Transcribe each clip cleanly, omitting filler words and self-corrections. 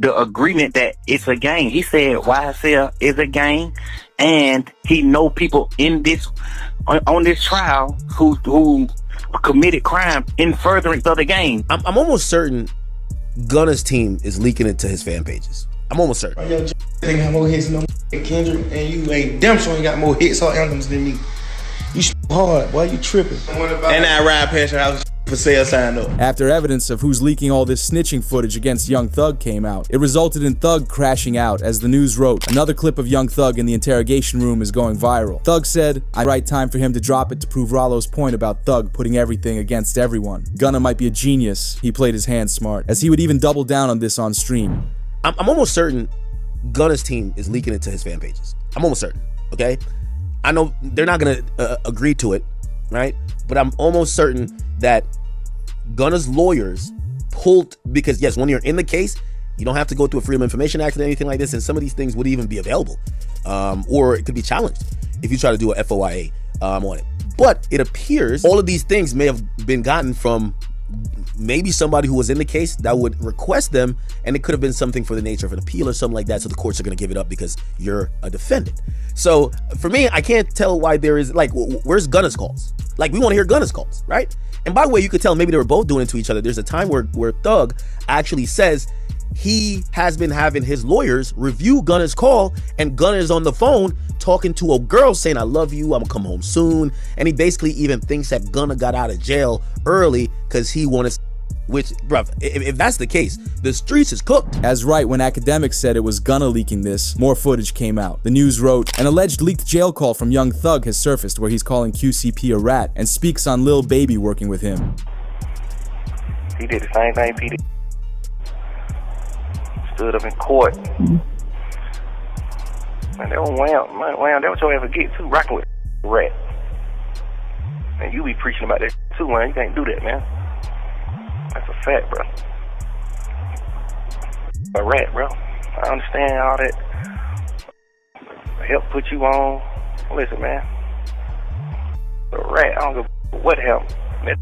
the agreement that it's a gang. He said YSL is a gang, and he know people in this on this trial who committed crime in furtherance of the gang. I'm almost certain Gunna's team is leaking it to his fan pages. I'm almost certain. Yo, think have more hits than Kendrick, and you ain't damn sure ain't got more hits or anthems than me. You hard, boy, you tripping. And I ride past your house for sale sign up. After evidence of who's leaking all this snitching footage against Young Thug came out, it resulted in Thug crashing out. As the news wrote, another clip of Young Thug in the interrogation room is going viral. Thug said, "I right time for him to drop it to prove Rollo's point about Thug putting everything against everyone. Gunna might be a genius. He played his hand smart," as he would even double down on this on stream. I'm almost certain Gunna's team is leaking it to his fan pages. I'm almost certain, okay? I know they're not gonna agree to it, right? But I'm almost certain that Gunna's lawyers pulled, because yes, when you're in the case, you don't have to go through a Freedom of Information Act or anything like this, and some of these things would even be available, or it could be challenged if you try to do a FOIA on it. But it appears all of these things may have been gotten from maybe somebody who was in the case that would request them, and it could have been something for the nature of an appeal or something like that, so the courts are going to give it up because you're a defendant. So for me, I can't tell why there is, like, where's Gunna's calls? Like, we want to hear Gunna's calls, right? And by the way, you could tell maybe they were both doing it to each other. There's a time where Thug actually says he has been having his lawyers review Gunna's call, and Gunna is on the phone talking to a girl saying, "I love you, I'm gonna come home soon." And he basically even thinks that Gunna got out of jail early because he wanted, which, bruv, if that's the case, the streets is cooked. As right when academics said it was Gunna leaking this, more footage came out. The news wrote, an alleged leaked jail call from Young Thug has surfaced where he's calling QCP a rat and speaks on Lil Baby working with him. He did the same thing P did. Stood up in court. Man, that was Wham, that was your ever get too, rocking with a rat. And you be preaching about that too, man. You can't do that, man. That's a fact, bro. A rat, bro. I understand all that. Help put you on. Listen, man. A rat, I don't give what happened. That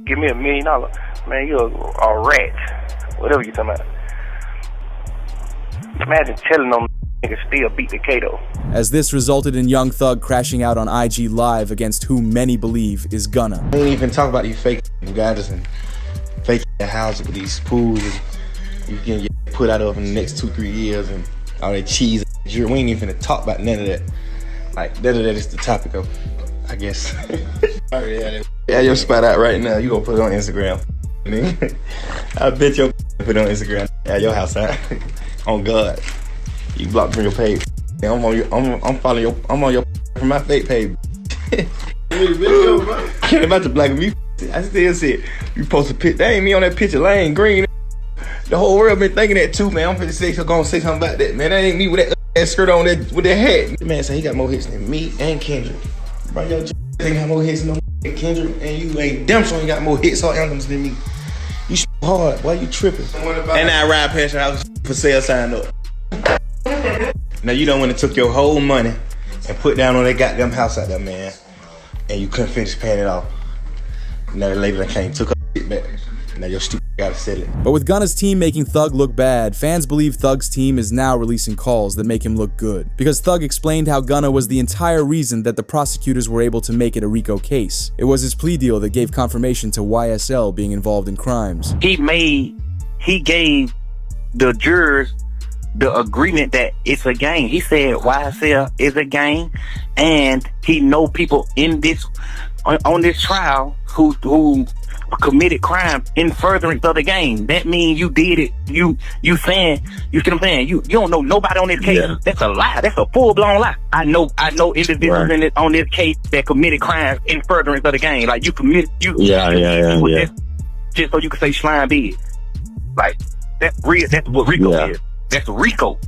give me $1 million. Man, you're a rat. Whatever you talking about. Imagine telling them niggas still beat the Kato. As this resulted in Young Thug crashing out on IG Live against who many believe is Gunna. I ain't even talk about these fake guys and fake houses with these pools you can get put out of in the next 2-3 years and all that cheese. We ain't even finna talk about none of that. Like, none of that is the topic of, I guess. Yeah, your spot out right now. You gonna put it on Instagram. I bet you put it on Instagram. Yeah, your house out. On God, you blocked from your page. I'm on your from my fake page. Can't about the black me. I still see it. You post a picture. That ain't me on that picture. Lane Green. The whole world been thinking that too, man. I'm finna say gonna say something about that, man. That ain't me with that skirt on that with that hat. The man say he got more hits than me and Kendrick. Bro, yo, think have more hits than Kendrick, and you ain't damn sure ain't got more hits or anthems than me. You hard, why you tripping? And I ride past your house for sale sign up. Now you done went and took your whole money and put down on that goddamn house out there, man. And you couldn't finish paying it off. Now the lady that came took her shit back. Now your stupid gotta sell it. But with Gunna's team making Thug look bad, fans believe Thug's team is now releasing calls that make him look good. Because Thug explained how Gunna was the entire reason that the prosecutors were able to make it a RICO case. It was his plea deal that gave confirmation to YSL being involved in crimes. He gave the jurors the agreement that it's a gang. He said YSL is a gang, and he know people in this on this trial who committed crime in furtherance of the gang. That means you did it. You saying, you see what I'm saying? You don't know nobody on this case. Yeah. That's a lie. That's a full-blown lie. I know individuals right. on this case that committed crimes in furtherance of the gang. Like, you committed Yeah. Just so you can say slime big. Like, that's real. That's what RICO is. That's RICO.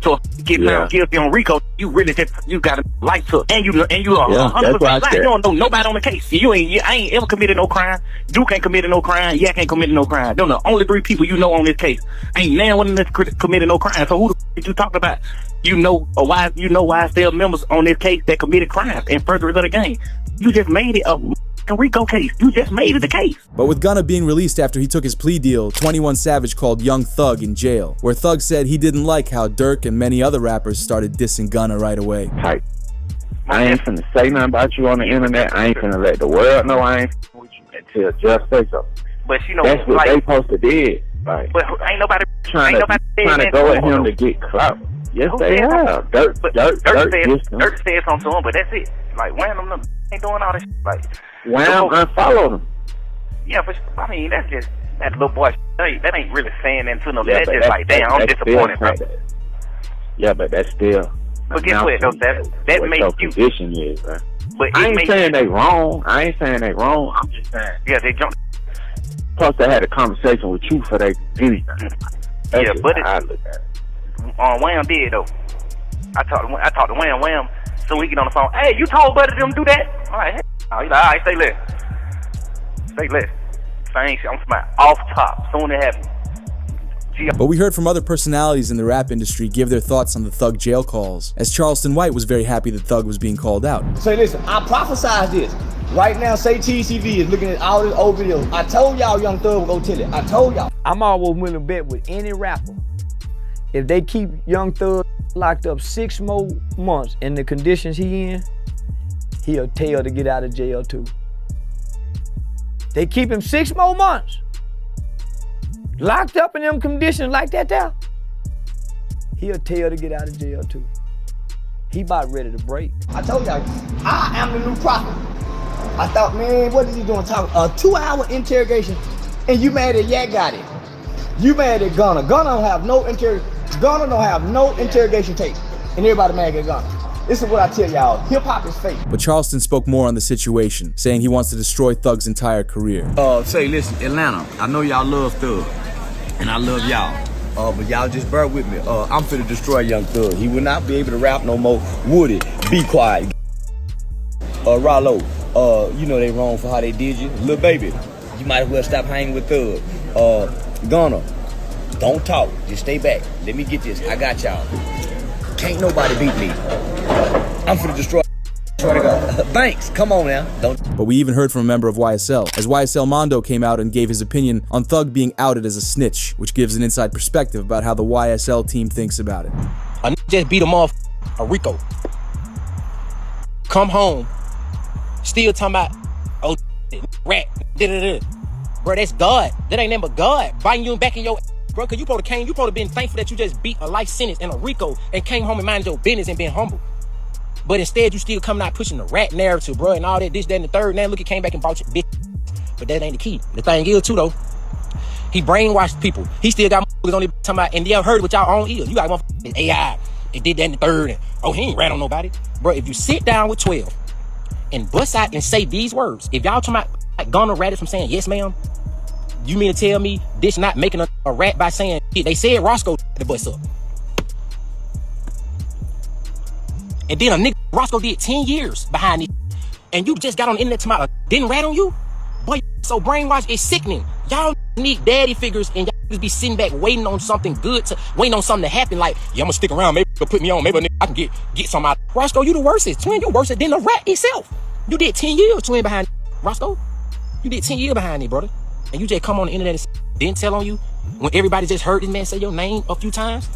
So if you get found guilty on RICO, you really you got a life hook, and you are 100% lying. You don't know nobody on the case. I ain't ever committed no crime. Duke ain't committed no crime. Yak ain't committed no crime. Them the only 3 people you know on this case. Ain't now one of them committed no crime. So who the f you talking about? You know YSL members on this case that committed crimes in furtherance of the gang. You just made it a fucking RICO case. You just made it a case. But with Gunna being released after he took his plea deal, 21 Savage called Young Thug in jail, where Thug said he didn't like how Durk and many other rappers started dissing Gunna right away. Type. I ain't finna say nothing about you on the internet. I ain't finna let the world know I ain't with you until just say so. But you know, that's what like, they supposed to did. Like, but ain't nobody trying to go at him to get clout. Yes, they have. Durk said something to him, but that's it. Like, Wham them ain't doing all this shit. Like, Wham unfollowed him. Yeah, but I mean, that's just that little boy. That ain't really saying that to no. Yeah, that's just like, damn, I'm disappointed, bro. Yeah, but that's still. But guess what? Though, that makes you. Position is, bro. But I ain't saying they wrong. I'm just saying. Yeah, they jumped. Plus, they had a conversation with you for that video. Yeah, but I look at it. Wham did though. I talked to Wham. So we get on the phone. Hey, you told Buddy them do that? All right. He's like, all right, stay lit. Same shit. I'm talking about off top. Soon it happens. But we heard from other personalities in the rap industry give their thoughts on the Thug jail calls, as Charleston White was very happy that Thug was being called out. Say, listen, I prophesied this. Right now, say TCV is looking at all these old videos. I told y'all Young Thug would go tell it. I told y'all. I'm always willing to bet with any rapper. If they keep Young Thug locked up 6 more months in the conditions he in, he'll tell to get out of jail too. They keep him 6 more months. Locked up in them conditions like that there, he'll tell to get out of jail too. He about ready to break. I told y'all, I am the new prophet. I thought, man, what is he doing talking? A 2-hour interrogation, and you mad at Yak got it. You mad at Gunna. Gunna don't have no interrogation tape, and everybody mad at Gunna. This is what I tell y'all, hip hop is fake. But Charleston spoke more on the situation, saying he wants to destroy Thug's entire career. Say, listen, Atlanta, I know y'all love Thug, and I love y'all. But y'all just bear with me. I'm finna destroy Young Thug. He will not be able to rap no more. Woody, be quiet. Rollo, you know they wrong for how they did you. Lil Baby, you might as well stop hanging with Thug. Gunna, don't talk, just stay back. Let me get this, I got y'all. Can't nobody beat me. I'm finna destroy. Swear to God. Banks, come on now. Don't. But we even heard from a member of YSL, as YSL Mondo came out and gave his opinion on Thug being outed as a snitch, which gives an inside perspective about how the YSL team thinks about it. I just beat him off a RICO. Come home, still talking about, oh, rat, da-da-da. Bro, that's God. That ain't nothing but God biting you back in your bro, cause you probably been thankful that you just beat a life sentence in a RICO and came home and minded your business and been humble. But instead, you still coming out pushing the rat narrative, bro, and all that, this, that, and the third. Now look, he came back and brought you bitch. But that ain't the key. The thing is, too, though, he brainwashed people. He still got motherfuckers on there talking about, and y'all heard it with y'all own ears. You got motherfuckers AI, they did that in the third, and oh, he ain't rat on nobody. Bro, if you sit down with 12 and bust out and say these words, if y'all talking about like, Gunna ratted from saying, yes, ma'am, you mean to tell me this not making a rat by saying, they said Roscoe the bust up. And then a nigga, Roscoe did 10 years behind it. And you just got on the internet tomorrow, didn't rat on you? Boy, so brainwashed, it's sickening. Y'all need daddy figures and y'all just be sitting back waiting on something good, waiting on something to happen. Like, yeah, I'm gonna stick around, maybe they'll put me on, maybe I can get some out. Roscoe, you the worstest. Twin, you worse than the rat itself. You did 10 years, twin, behind Roscoe. You did 10 years behind it, brother. And you just come on the internet and didn't tell on you when everybody just heard this man say your name a few times?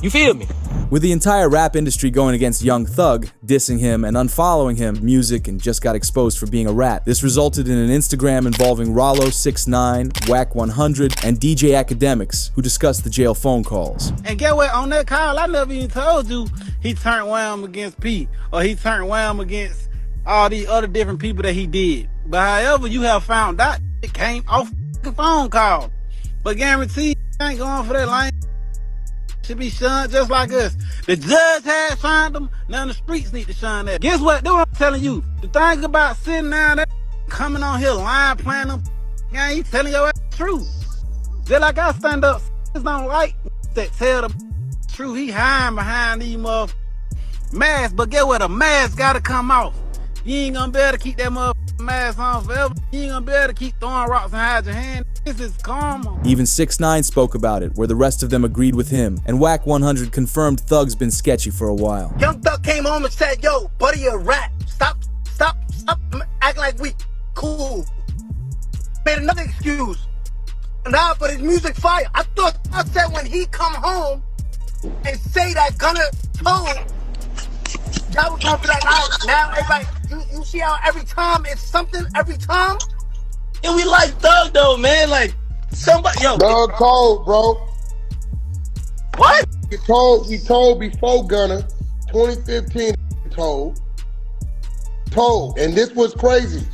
You feel me? With the entire rap industry going against Young Thug, dissing him and unfollowing him, music, and just got exposed for being a rat, this resulted in an Instagram involving Rollo 6ix9ine, Wack 100, and DJ Academics, who discussed the jail phone calls. And get what? On that call, I never even told you he turned Wham against P, or he turned Wham against all these other different people that he did. But however, you have found out it came off the phone call. But guarantee you ain't going for that line. Should be shunned just like us. The judge had shunned them, now the streets need to shun that. Guess what? That's what I'm telling you. The thing about sitting down there, coming on here, lying, playing them, yeah, you telling your ass the truth. Just like I stand up, don't like that tell the truth. He hiding behind these motherfuckers masks, but get what? A mask gotta come off. You ain't gonna be able to keep that motherfucking mask on forever. You ain't gonna be able to keep throwing rocks and hide your hand. This is karma. Even 6ix9ine spoke about it, where the rest of them agreed with him, and Wack 100 confirmed Thug's been sketchy for a while. Young Thug came home and said, yo, buddy, you're a rat. Stop acting like we cool. Made another excuse. Nah, but his music fire. I thought I said when he come home and say that Gunna told, y'all would come be like, all right, now everybody, you see how every time it's something, every time? And we like Thug though, man. Like somebody, yo. Thug told, bro. What? He told before Gunna, 2015. Told, and this was crazy.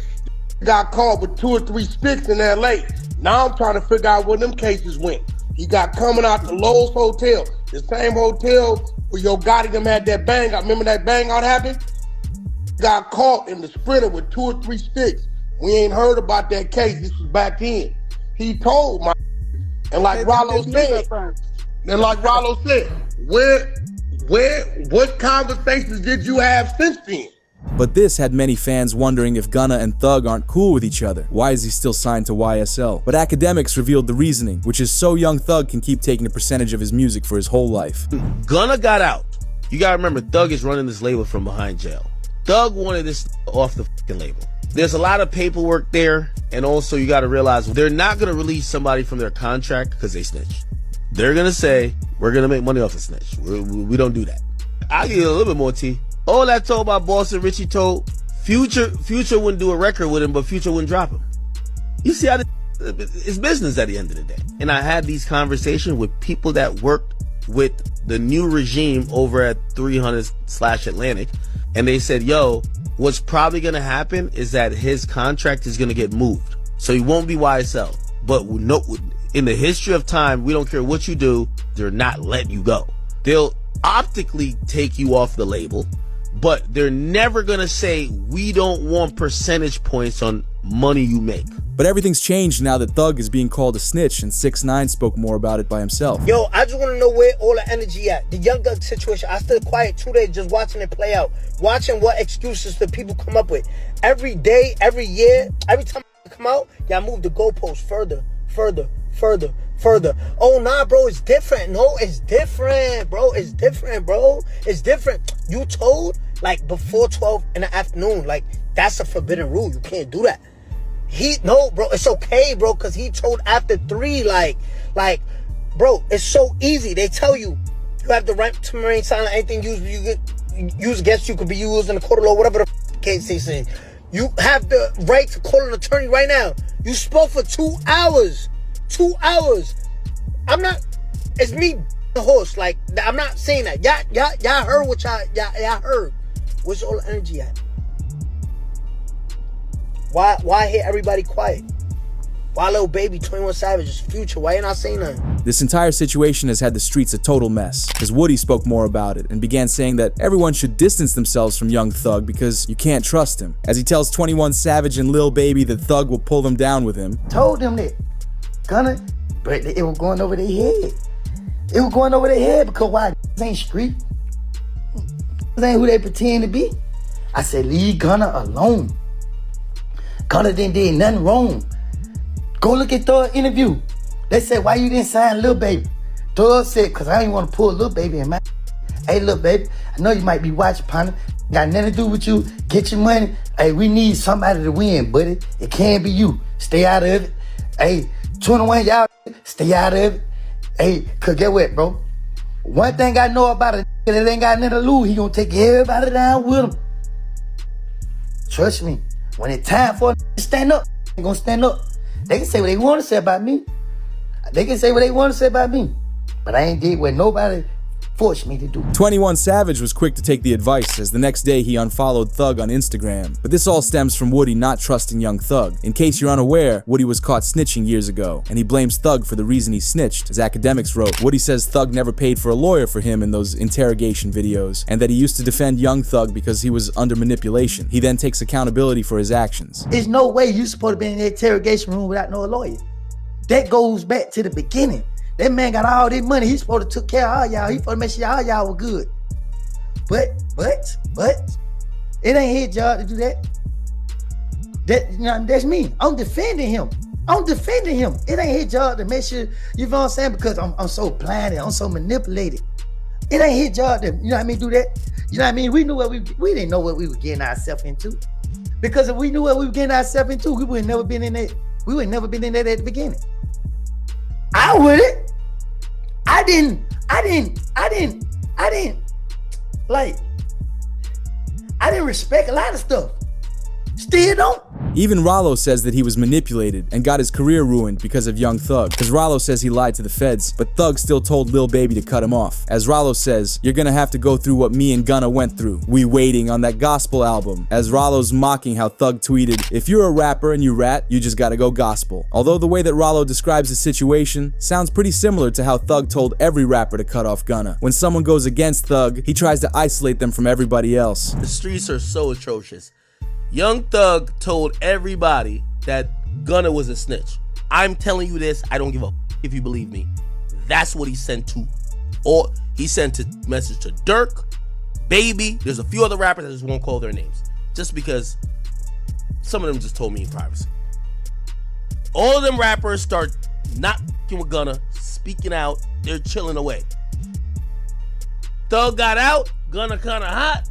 Got caught with 2 or 3 sticks in LA. Now I'm trying to figure out where them cases went. He got coming out the Lowe's Hotel, the same hotel where Yo Gotti them had that bang out. Remember that bang out happened? Got caught in the Sprinter with 2 or 3 sticks. We ain't heard about that case. This was back then. He told my, and like Rollo said, what conversations did you have since then? But this had many fans wondering if Gunna and Thug aren't cool with each other. Why is he still signed to YSL? But academics revealed the reasoning, which is so Young Thug can keep taking a percentage of his music for his whole life. Gunna got out. You gotta remember, Thug is running this label from behind jail. Thug wanted this off the fucking label. There's a lot of paperwork there, and also you gotta realize they're not gonna release somebody from their contract because they snitched. They're gonna say, we're gonna make money off the snitch. We don't do that. I'll give you a little bit more tea. All that told by Boss and Richie told, Future wouldn't do a record with him, but Future wouldn't drop him. You see how it's business at the end of the day. And I had these conversations with people that worked with the new regime over at 300/Atlantic, and they said, yo, what's probably gonna happen is that his contract is gonna get moved. So he won't be YSL. But no, in the history of time, we don't care what you do, they're not letting you go. They'll optically take you off the label, but they're never gonna say, we don't want percentage points on money you make. But everything's changed now that Thug is being called a snitch, and 6ix9ine spoke more about it by himself. Yo, I just want to know where all the energy at. The Young Thug situation, I stood quiet 2 days just watching it play out. Watching what excuses the people come up with. Every day, every year, every time I come out, y'all move the goalposts further. Oh, nah, bro, it's different. No, it's different, bro. It's different. You told, like, before 12 in the afternoon. Like, that's a forbidden rule. You can't do that. No, bro, it's okay, bro, because he told after 3, like, bro, it's so easy. They tell you have the right to remain silent. Anything used against you could be used in the court of law, whatever the case they say. You have the right to call an attorney right now. You spoke for 2 hours. 2 hours. It's me, the host. Like, I'm not saying that. Y'all heard what y'all heard. Where's all the energy at? Why hear everybody quiet? Why Lil Baby, 21 Savage, Future? Why you not saying nothing? This entire situation has had the streets a total mess, because Woody spoke more about it and began saying that everyone should distance themselves from Young Thug because you can't trust him. As he tells 21 Savage and Lil Baby that Thug will pull them down with him. Told them that. Gunna, but it was going over their head. It was going over their head because why? This ain't street. This ain't who they pretend to be. I said, leave Gunna alone. Gunna did nothing wrong. Go look at Thug's interview. They said, why you didn't sign Lil Baby? Thug said, because I didn't want to pull Lil Baby in my... Hey, Lil Baby, I know you might be watching, partner. Got nothing to do with you. Get your money. Hey, we need somebody to win, buddy. It can't be you. Stay out of it. Hey, 21, y'all, stay out of it. Hey, cause get what, bro? One thing I know about a nigga that ain't got nothing to lose, he gonna take everybody down with him. Trust me. When it's time for to stand up, they gonna stand up. They can say what they want to say about me. They can say what they want to say about me. But I ain't did what nobody forced me to do. 21 Savage was quick to take the advice, as the next day he unfollowed Thug on Instagram. But this all stems from Woody not trusting Young Thug. In case you're unaware, Woody was caught snitching years ago, and he blames Thug for the reason he snitched. As academics wrote, Woody says Thug never paid for a lawyer for him in those interrogation videos, and that he used to defend Young Thug because he was under manipulation. He then takes accountability for his actions. There's no way you're supposed to be in the interrogation room without no lawyer. That goes back to the beginning. That man got all this money. He's supposed to take care of all y'all. He's supposed to make sure all y'all were good. But, it ain't his job to do that. That's me. I'm defending him. It ain't his job to make sure, you know what I'm saying? Because I'm so blinded. I'm so manipulated. It ain't his job to, you know what I mean, do that. You know what I mean? We didn't know what we were getting ourselves into. Because if we knew what we were getting ourselves into, we would have never been in that. We would have never been in that at the beginning. I wouldn't. I didn't respect a lot of stuff. Still don't. Even Rollo says that he was manipulated and got his career ruined because of Young Thug, because Rollo says he lied to the feds, but Thug still told Lil Baby to cut him off. As Rollo says, you're gonna have to go through what me and Gunna went through. We waiting on that gospel album. As Rollo's mocking how Thug tweeted, if you're a rapper and you rat, you just gotta go gospel. Although the way that Rollo describes the situation sounds pretty similar to how Thug told every rapper to cut off Gunna. When someone goes against Thug, he tries to isolate them from everybody else. The streets are so atrocious. Young Thug told everybody that Gunna was a snitch. I'm telling you this, I don't give a if you believe me. That's what he sent to. Or he sent a message to Dirk, Baby. There's a few other rappers, I just won't call their names. Just because some of them just told me in privacy. All of them rappers start not f***ing with Gunna, speaking out, they're chilling away. Thug got out, Gunna kinda hot.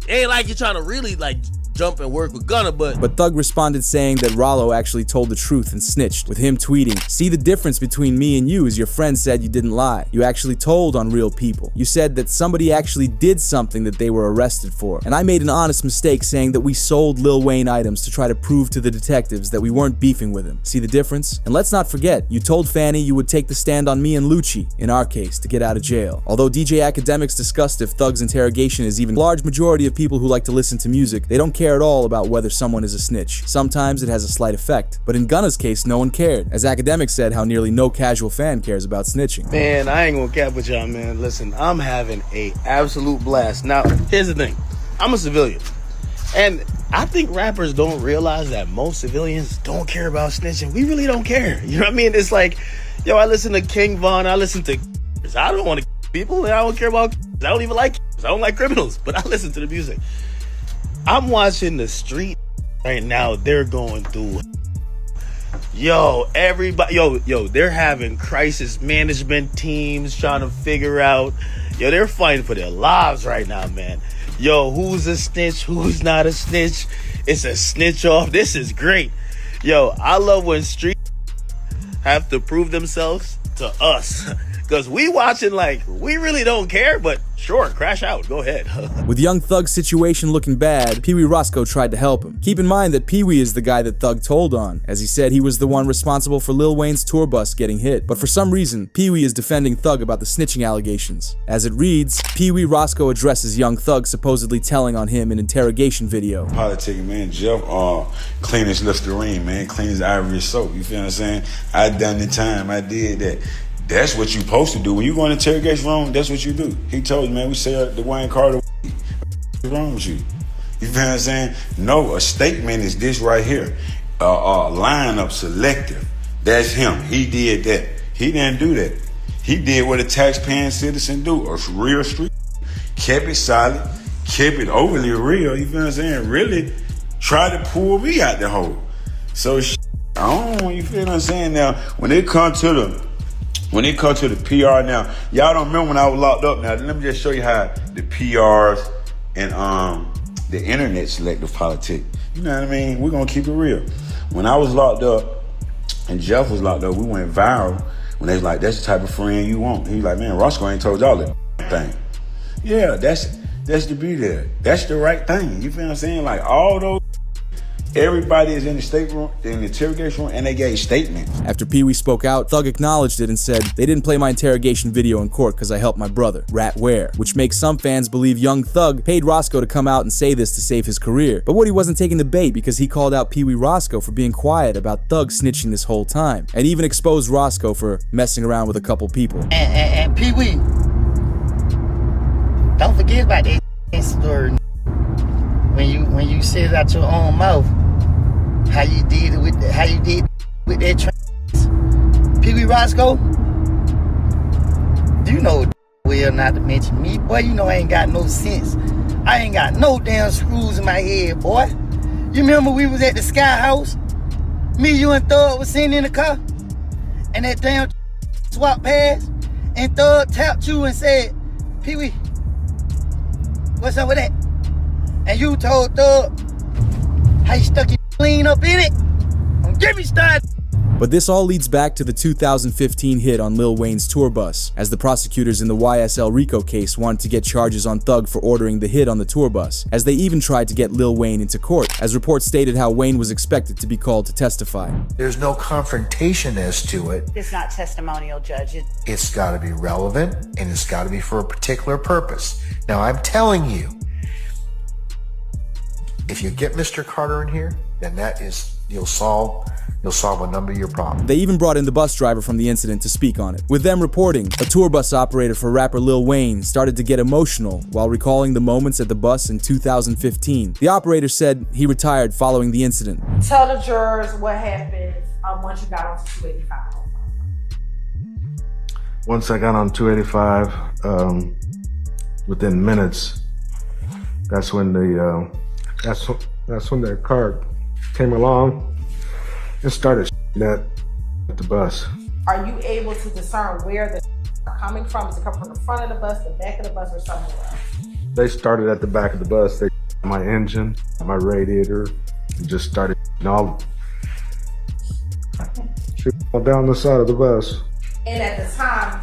Ain't like you're trying to really like jump and work with Gunna, but Thug responded saying that Rollo actually told the truth and snitched, with him tweeting, see, the difference between me and you is your friend said you didn't lie. You actually told on real people. You said that somebody actually did something that they were arrested for. And I made an honest mistake saying that we sold Lil Wayne items to try to prove to the detectives that we weren't beefing with him. See the difference? And let's not forget, you told Fanny you would take the stand on me and Lucci, in our case, to get out of jail. Although DJ Academics discussed if Thug's interrogation is even a large majority of people who like to listen to music, they don't care at all about whether someone is a snitch. Sometimes it has a slight effect, but in Gunna's case, no one cared. As Academics said, how nearly no casual fan cares about snitching. Man, I ain't gonna cap with y'all, man. Listen, I'm having a absolute blast. Now, here's the thing. I'm a civilian. And I think rappers don't realize that most civilians don't care about snitching. We really don't care. You know what I mean? It's like, yo, I listen to King Von, I listen to I don't want to people, and I don't care about I don't even like I don't like criminals, but I listen to the music. I'm watching the street right now. They're going through. Yo, everybody. Yo, they're having crisis management teams trying to figure out. Yo, they're fighting for their lives right now, man. Yo, who's a snitch? Who's not a snitch? It's a snitch off. This is great. Yo, I love when street have to prove themselves to us. Because we watching like, we really don't care, but sure, crash out, go ahead. With Young Thug's situation looking bad, Peewee Roscoe tried to help him. Keep in mind that Peewee is the guy that Thug told on, as he said he was the one responsible for Lil Wayne's tour bus getting hit. But for some reason, Peewee is defending Thug about the snitching allegations. As it reads, Peewee Roscoe addresses Young Thug supposedly telling on him in interrogation video. Politicking, man, Jeff, clean as Listerine, man, clean as Ivory soap, you feel what I'm saying? I done the time, I did that. That's what you supposed to do. When you go in the interrogation room, that's what you do. He told you, man, we say the Wayne Carter, what's wrong with you? You feel what I'm saying? No, a statement is this right here. Lineup selective. That's him. He did that. He didn't do that. He did what a taxpaying citizen do. A real street. Kept it solid. Kept it overly real. You feel what I'm saying? Really tried to pull me out the hole. So, I don't know. You feel what I'm saying? Now, when it comes to the PR now, y'all don't remember when I was locked up. Now, let me just show you how the PRs and the internet selective politic. You know what I mean? We're going to keep it real. When I was locked up and Jeff was locked up, we went viral when they was like, that's the type of friend you want. He was like, man, Roscoe ain't told y'all that thing. Yeah, that's the beauty there. That's the right thing. You feel what I'm saying? Like all those, everybody is in the state room, in the interrogation room, and they gave statements. After Peewee spoke out, Thug acknowledged it and said, they didn't play my interrogation video in court because I helped my brother, Rat Ware, which makes some fans believe Young Thug paid Roscoe to come out and say this to save his career. But Woody wasn't taking the bait because he called out Peewee Roscoe for being quiet about Thug snitching this whole time, and even exposed Roscoe for messing around with a couple people. And Peewee, don't forget about that story. When you said it out your own mouth, how you did with that trans. Peewee Roscoe, you know well not to mention me, boy. You know I ain't got no sense. I ain't got no damn screws in my head, boy. You remember we was at the Sky House? Me, you, and Thug was sitting in the car, and that damn swap past, and Thug tapped you and said, Peewee, what's up with that? And you told Thug how you stuck your clean up in it? Don't get me started. But this all leads back to the 2015 hit on Lil Wayne's tour bus, as the prosecutors in the YSL RICO case wanted to get charges on Thug for ordering the hit on the tour bus, as they even tried to get Lil Wayne into court, as reports stated how Wayne was expected to be called to testify. There's no confrontation as to it. It's not testimonial, Judge. It's got to be relevant, and it's got to be for a particular purpose. Now, I'm telling you, if you get Mr. Carter in here, then that is, you'll solve a number of your problems. They even brought in the bus driver from the incident to speak on it. With them reporting, a tour bus operator for rapper Lil Wayne started to get emotional while recalling the moments at the bus in 2015. The operator said he retired following the incident. Tell the jurors what happened once you got onto 285. Once I got on 285, within minutes, that's when the car came along and started at the bus. Are you able to discern where the are coming from? Does it come from the front of the bus, the back of the bus, or somewhere else? They started at the back of the bus. They my engine, my radiator, and just started all down the side of the bus. And at the time,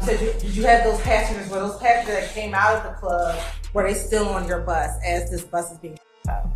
did you have those passengers? Were those passengers that came out of the club, were they still on your bus as this bus is being out?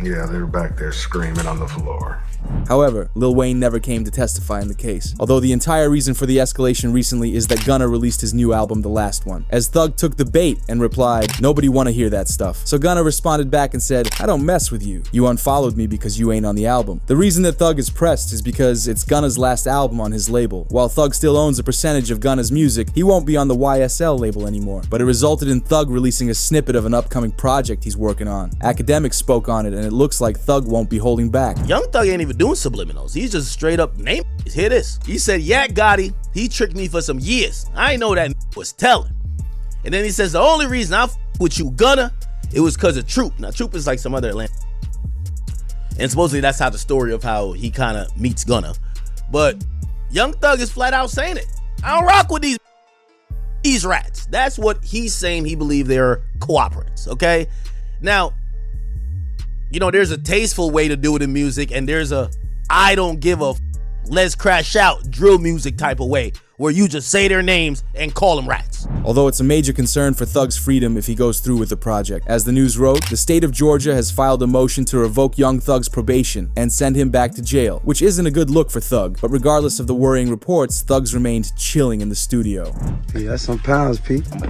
Yeah, they were back there screaming on the floor. However, Lil Wayne never came to testify in the case, although the entire reason for the escalation recently is that Gunna released his new album, The Last One, as Thug took the bait and replied, "Nobody wanna hear that stuff." So Gunna responded back and said, "I don't mess with you. You unfollowed me because you ain't on the album." The reason that Thug is pressed is because it's Gunna's last album on his label. While Thug still owns a percentage of Gunna's music, he won't be on the YSL label anymore, but it resulted in Thug releasing a snippet of an upcoming project he's working on. Academics spoke on it, and it looks like Thug won't be holding back. Young Thug ain't even doing subliminals. He's just straight up name. Hear this. He said, "Yeah, Gotti, he tricked me for some years. I ain't know that was telling." And then he says, "The only reason I with you, Gunna, it was because of Troop." Now, Troop is like some other Atlanta. And supposedly that's how the story of how he kind of meets Gunna. But Young Thug is flat out saying it. I don't rock with these rats. That's what he's saying. He believed they're cooperatives, okay? Now, you know, there's a tasteful way to do it in music, and there's a I don't give a let's crash out drill music type of way, where you just say their names and call them rats. Although it's a major concern for Thug's freedom if he goes through with the project. As the news wrote, the state of Georgia has filed a motion to revoke Young Thug's probation and send him back to jail, which isn't a good look for Thug. But regardless of the worrying reports, Thug's remained chilling in the studio. Yeah, that's some pounds, Pete. Go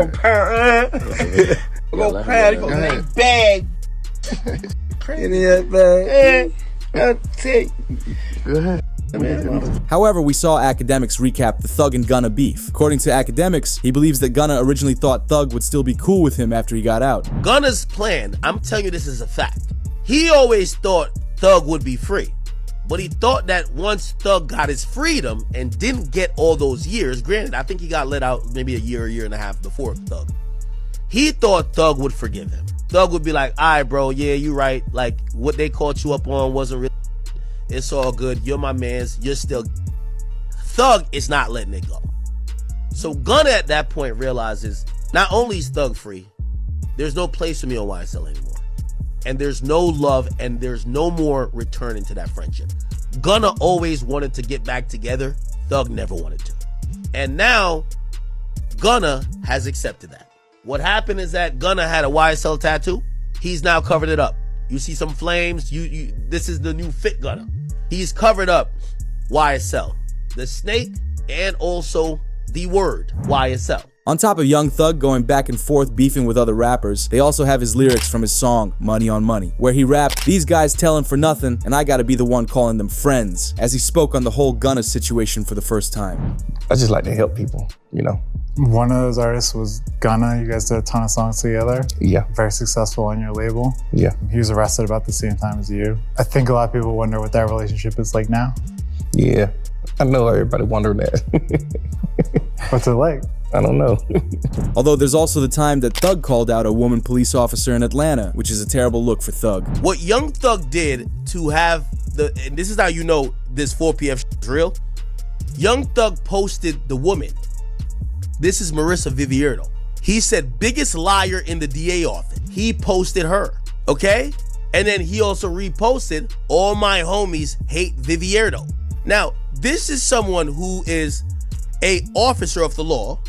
pound, go make bag. In that bag. I'll take. Go ahead. However, we saw Academics recap the Thug and Gunna beef. According to Academics, he believes that Gunna originally thought Thug would still be cool with him after he got out. Gunna's plan, I'm telling you this is a fact. He always thought Thug would be free. But he thought that once Thug got his freedom and didn't get all those years, granted, I think he got let out maybe a year and a half before Thug. He thought Thug would forgive him. Thug would be like, "All right, bro, yeah, you right. Like, what they caught you up on wasn't really, it's all good. You're my mans. You're still." Thug is not letting it go. So Gunna at that point realizes, not only is Thug free, there's no place for me on YSL anymore. And there's no love, and there's no more returning to that friendship. Gunna always wanted to get back together. Thug never wanted to. And now, Gunna has accepted that. What happened is that Gunna had a YSL tattoo. He's now covered it up. You see some flames. This is the new fit Gunna. He's covered up YSL, the snake, and also the word YSL. On top of Young Thug going back and forth beefing with other rappers, they also have his lyrics from his song, Money on Money, where he rapped, "These guys telling for nothing, and I gotta be the one calling them friends," as he spoke on the whole Gunna situation for the first time. I just like to help people, you know. One of those artists was Gunna. You guys did a ton of songs together. Yeah. Very successful on your label. Yeah. He was arrested about the same time as you. I think a lot of people wonder what that relationship is like now. Yeah, I know everybody wondering that. What's it like? I don't know. Although there's also the time that Thug called out a woman police officer in Atlanta, which is a terrible look for Thug. What Young Thug did to have and this is how you know this 4PF is real. Young Thug posted the woman. This is Marissa Vivierdo. He said biggest liar in the DA office. He posted her, okay? And then he also reposted, all my homies hate Vivierdo. Now, this is someone who is a officer of the law.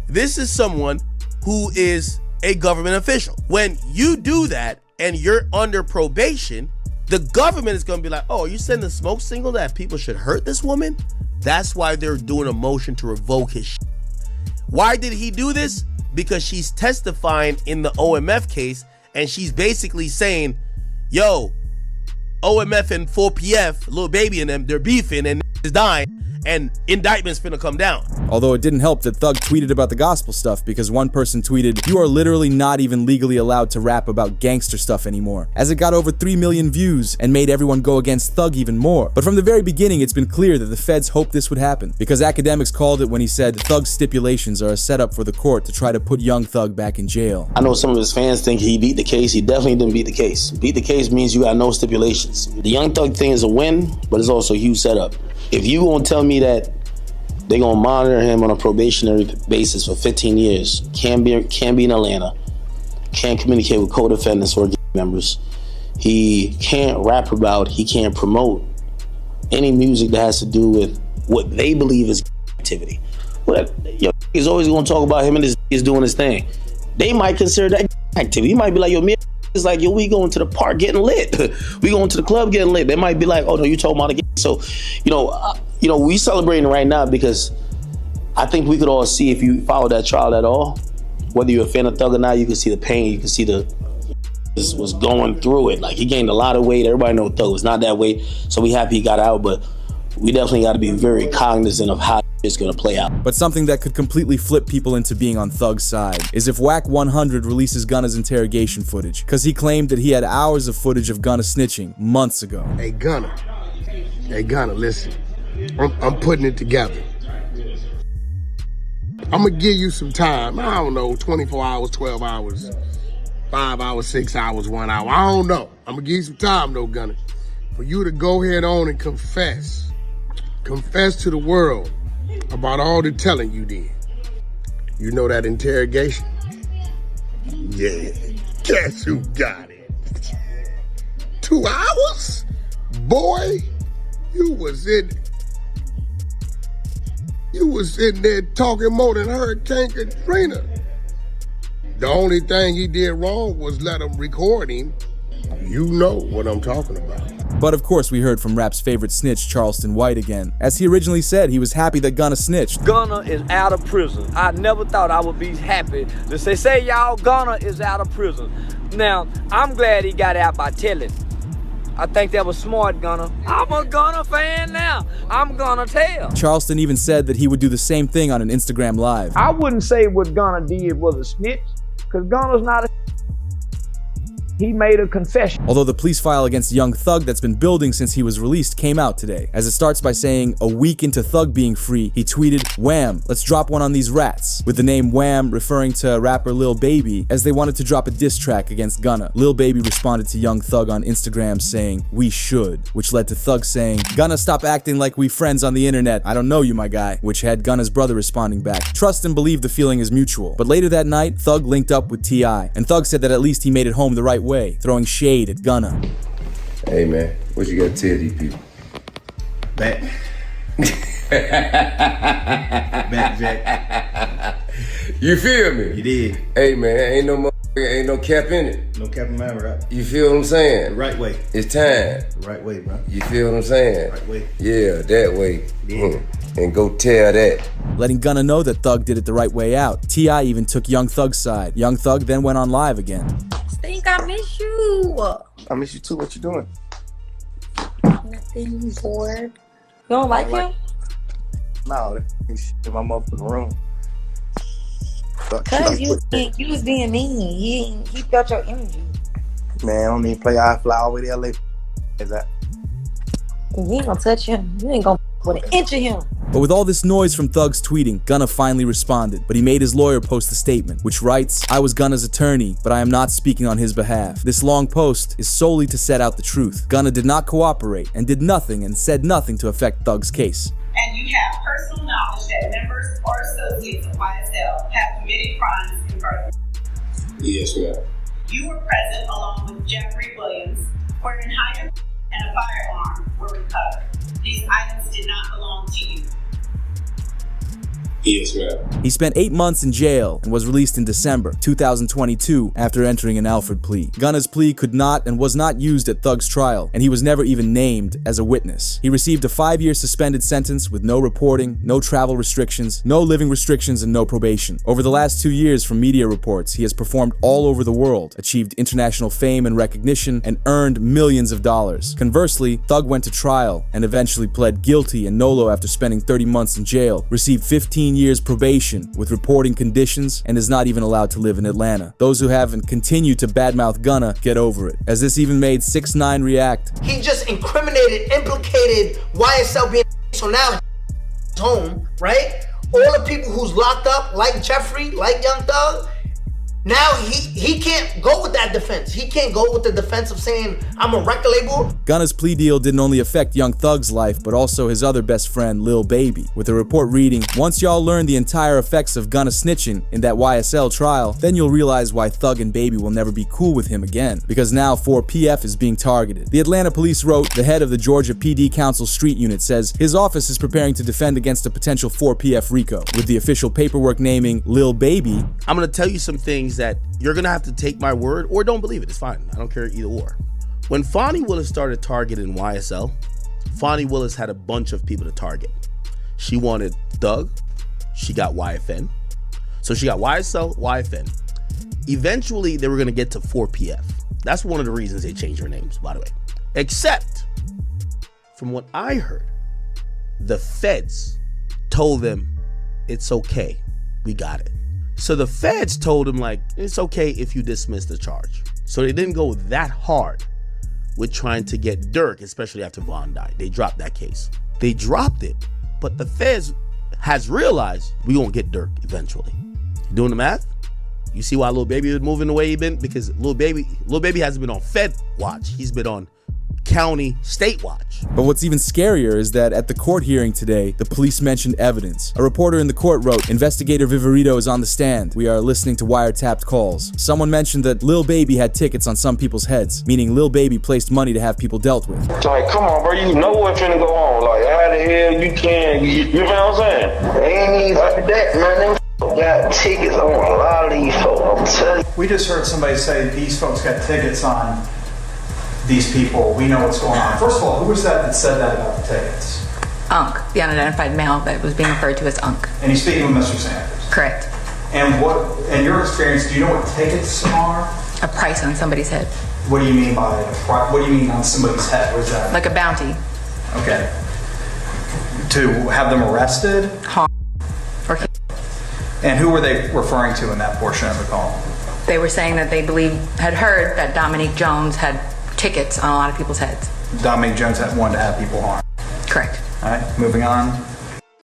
This is someone who is a government official. When you do that and you're under probation, the government is gonna be like, oh, you sending a smoke signal that people should hurt this woman? That's why they're doing a motion to revoke his shit. Why did he do this? Because she's testifying in the OMF case, and she's basically saying, yo, OMF and 4PF, Lil Baby and them, they're beefing and is dying, and indictment's finna come down. Although it didn't help that Thug tweeted about the gospel stuff, because one person tweeted, "You are literally not even legally allowed to rap about gangster stuff anymore," as it got over 3 million views and made everyone go against Thug even more. But from the very beginning, it's been clear that the feds hoped this would happen, because academics called it when he said Thug's stipulations are a setup for the court to try to put young Thug back in jail. I know some of his fans think he beat the case. He definitely didn't beat the case. Beat the case means you got no stipulations. The Young Thug thing is a win, but it's also a huge setup. If you gonna tell me that they're gonna monitor him on a probationary basis for 15 years, can't be in Atlanta, can't communicate with co-defendants or members, he can't rap about, he can't promote any music that has to do with what they believe is activity. Well, he's always gonna talk about him and his is doing his thing. They might consider that activity. He might be like, yo, me is like, yo, we going to the park getting lit. We going to the club getting lit. They might be like, oh no, you talking about it. So, we celebrating right now because I think we could all see, if you follow that trial at all, whether you're a fan of Thug or not, you can see the pain, you can see this was going through it. Like, he gained a lot of weight. Everybody know Thug was not that weight, so we happy he got out, but we definitely got to be very cognizant of how it's going to play out. But something that could completely flip people into being on Thug's side is if Wack 100 releases Gunna's interrogation footage, because he claimed that he had hours of footage of Gunna snitching months ago. Hey Gunna, listen, I'm putting it together. I'm gonna give you some time. I don't know, 24 hours, 12 hours, 5 hours, 6 hours, 1 hour. I don't know. I'm gonna give you some time though, Gunna, for you to go ahead on and confess to the world about all the telling you did. You know that interrogation? Yeah, guess who got it? 2 hours? Boy, you was in there talking more than Hurricane Katrina. The only thing he did wrong was let him record him. You know what I'm talking about. But of course we heard from rap's favorite snitch, Charleston White, again. As he originally said, he was happy that Gunna snitched. Gunna is out of prison. I never thought I would be happy to say y'all, Gunna is out of prison. Now, I'm glad he got out by telling. I think that was smart, Gunna. I'm a Gunna fan now. I'm gonna tell. Charleston even said that he would do the same thing on an Instagram Live. I wouldn't say what Gunna did was a snitch, because Gunna's not a he made a confession. Although the police file against Young Thug that's been building since he was released came out today, as it starts by saying, a week into Thug being free, he tweeted, "Wham, let's drop one on these rats," with the name Wham referring to rapper Lil Baby, as they wanted to drop a diss track against Gunna. Lil Baby responded to Young Thug on Instagram saying, "We should," which led to Thug saying, "Gunna, stop acting like we friends on the internet. I don't know you, my guy," which had Gunna's brother responding back, "Trust and believe the feeling is mutual." But later that night, Thug linked up with T.I., and Thug said that at least he made it home the right way, throwing shade at Gunna. Hey man, what you gotta tell these people? Back Jack. You feel me? You did. Hey man, ain't no cap in it. No cap in my right. You feel what I'm saying? The right way. It's time. The right way, bro. You feel what I'm saying? Right way. Yeah, that way. Yeah. And go tell that. Letting Gunna know that Thug did it the right way out. T.I. even took Young Thug's side. Young Thug then went on live again. Think I miss you. I miss you too. What you doing? Nothing, bored. You don't like him? No, that's in my motherfucking room. Cause you was being mean. He felt your energy. Man, I don't even play. I fly all the way to LA. Is that? You ain't gonna touch him. You ain't gonna with an inch of him. But with all this noise from Thug's tweeting, Gunna finally responded, but he made his lawyer post a statement, which writes, "I was Gunna's attorney, but I am not speaking on his behalf. This long post is solely to set out the truth. Gunna did not cooperate and did nothing and said nothing to affect Thug's case." And you have personal knowledge that members or associates of YSL have committed crimes Carter. Yes, ma'am. You were present along with Jeffrey Williams, wherein Hyde and a firearm were recovered. These items did not belong to you. Yes, ma'am. He spent 8 months in jail and was released in December 2022 after entering an Alford plea. Gunna's plea could not and was not used at Thug's trial, and he was never even named as a witness. He received a 5-year suspended sentence with no reporting, no travel restrictions, no living restrictions, and no probation. Over the last 2 years, from media reports, he has performed all over the world, achieved international fame and recognition, and earned millions of dollars. Conversely, Thug went to trial and eventually pled guilty in Nolo after spending 30 months in jail, received 15 years probation with reporting conditions, and is not even allowed to live in Atlanta. Those who have and continue to badmouth Gunna get over it, as this even made 6ix9ine react. He just implicated YSL being so now he's home, right? All the people who's locked up, like Jeffrey, like Young Thug, now he can't go with that defense. He can't go with the defense of saying, I'm a record label. Gunna's plea deal didn't only affect Young Thug's life, but also his other best friend, Lil Baby, with a report reading, once y'all learn the entire effects of Gunna snitching in that YSL trial, then you'll realize why Thug and Baby will never be cool with him again, because now 4PF is being targeted. The Atlanta police wrote, the head of the Georgia PD Council Street Unit says his office is preparing to defend against a potential 4PF RICO, with the official paperwork naming Lil Baby. I'm gonna tell you some things that you're gonna have to take my word or don't believe it. It's fine. I don't care either or. When Fonnie Willis started targeting YSL, Fonnie Willis had a bunch of people to target. She wanted Thug, she got YFN. So she got YSL, YFN. Eventually, they were gonna get to 4PF. That's one of the reasons they changed their names, by the way. Except, from what I heard, the feds told them, it's okay, we got it. So the feds told him, like, it's okay if you dismiss the charge. So they didn't go that hard with trying to get Dirk, especially after Vaughn died. They dropped that case. They dropped it, but the feds has realized we gonna get Dirk eventually. You doing the math? You see why Lil Baby is moving the way he been? Because Lil Baby hasn't been on Fed watch. He's been on county state watch. But what's even scarier is that at the court hearing today, the police mentioned evidence. A reporter in the court wrote, Investigator Viverito is on the stand. We are listening to wiretapped calls. Someone mentioned that Lil Baby had tickets on some people's heads, meaning Lil Baby placed money to have people dealt with. Like, come on, bro, you know what's finna go on. Like, how the hell you can, you know what I'm saying? They ain't even like that, man. Them got tickets on a lot of these folks, I'm telling you. We just heard somebody say these folks got tickets on these people. We know what's going on. First of all, who was that said that about the tickets? Unc, the unidentified male that was being referred to as Unc. And he's speaking with Mr. Sanders. Correct. And what, in your experience, do you know what tickets are? A price on somebody's head. What do you mean by a price? What do you mean on somebody's head? What is that? Like a bounty. Okay. To have them arrested? Harm. Or and who were they referring to in that portion of the call? They were saying that they had heard that Dominique Jones had tickets on a lot of people's heads. Dominique Jones wanted to have people harmed. Correct. All right, moving on.